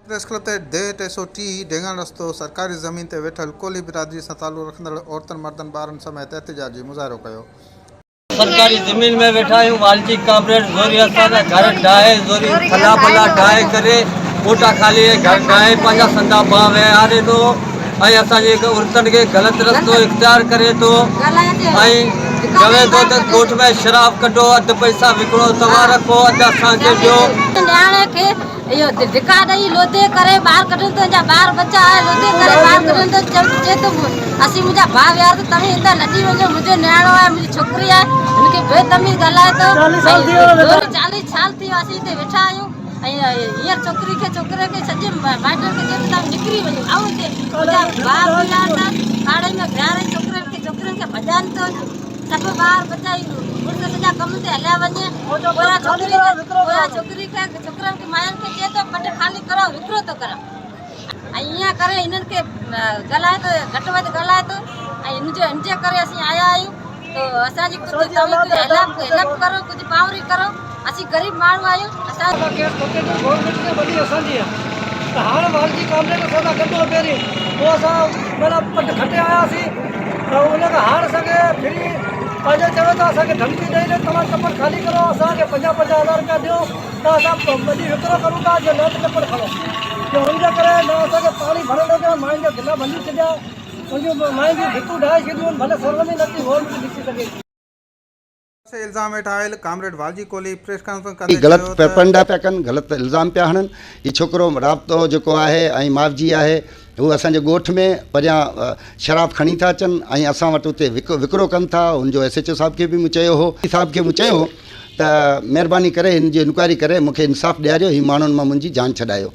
Press club ते day 330 ढेंगण रस्तो सरकारी ज़मीन ते वेठल कोली बिरादरी सां तालुक़ रखंदड़ औरतन मर्दन ॿारनि समेत एहतिजाजी मुज़ाहिरो कयो। सरकारी ज़मीन में वेठा आहियूं। वालजी कॉर्पोरेट ज़ोरी असांजा घर ढाहे ज़ोरी थला भला ढाहे करे कोटा खाली घर ढाहे पंहिंजा संदा भाउ विहारे थो ऐं असांजे औरतुनि खे ग़लति रस्तो इख़्तियार करे थो ऐं चवे थो त कोर्ट में शराब कढो, अधु पैसा विकिणो, तव्हां रखो, अधु असांखे ॾियो। न्याणे खे इहो धिका ॾेई लोधे करे ॿार कढनि था, जा ॿार बच्चा आहे लोधे करे ॿार कढनि था, चए थो असीं मुंहिंजा भाउ विहार त तव्हीं हितां लॾी वञो, मुंहिंजो न्याणो आहे, मुंहिंजी छोकिरी आहे, हिनखे बेतमीज़ ॻाल्हाए थो। 40 साल थी वियो असीं हिते वेठा आहियूं ऐं हींअर छोकिरे खे सॼे माइटनि खे चए थो निकिरी वञो, ऐं हिते मुंहिंजा भाउ विहार था पाड़े में विहारे छोकिरियुनि खे भॼाइनि थो। सभु ॿार बच्चा मुड़ुस सॼा कम ते हलिया वञे, छोकिरनि खे माइयुनि खे चए थो पट ख़ाली करो, विकिरो थो करो ऐं ईअं करे हिननि खे ॻाल्हाए थो, घटि वधि ॻाल्हाए थो ऐं हिनजे करे असीं आया आहियूं। तो असांजी कुझु हेल्प करो, कुझु पावरी करो, असीं ग़रीब माण्हू आहियूं। हाणे वालजी कॉर्पोरेट असां सां गॾु पहिरीं पोइ असां मतिलबु पट खटे आयासीं त उनखां हाणे असांखे फ्री पंहिंजो चवे थो असांखे धमकी ॾेई ॾे तव्हां टपड़ ख़ाली करो, असांखे 50,000 रुपया ॾियो त असां वॾी विकिरो करूं था, जो न टपड़ खणो। जो हुनजे करे न असांखे पाणी भरणु ॾियो, माइनि जा गिला भञी छॾिया, उनजूं माइनि जूं भितूं ढाहे छॾियूं, भले सरवनी नथी हो बि ॾिसी सघे। इल्ज़ाम हेठि आयल comrade Valji Koli press conference कंदे ग़लति प्रपंडा पिया कनि, ग़लति इल्ज़ाम पिया हणनि। हीउ छोकिरो राब्तो जेको आहे ऐं मावजी आहे हू असांजे ॻोठ में परियां शराब खणी था अचनि ऐं असां वटि उते विकिरो कनि था। हुनजो SHO साहिब खे बि मूं चयो हो, साहिब खे मूं चयो हो त महिरबानी करे हिन जी इंक्वायरी करे मूंखे इंसाफ़ ॾियारियो, हीउ माण्हुनि मां मुंहिंजी जान छॾायो।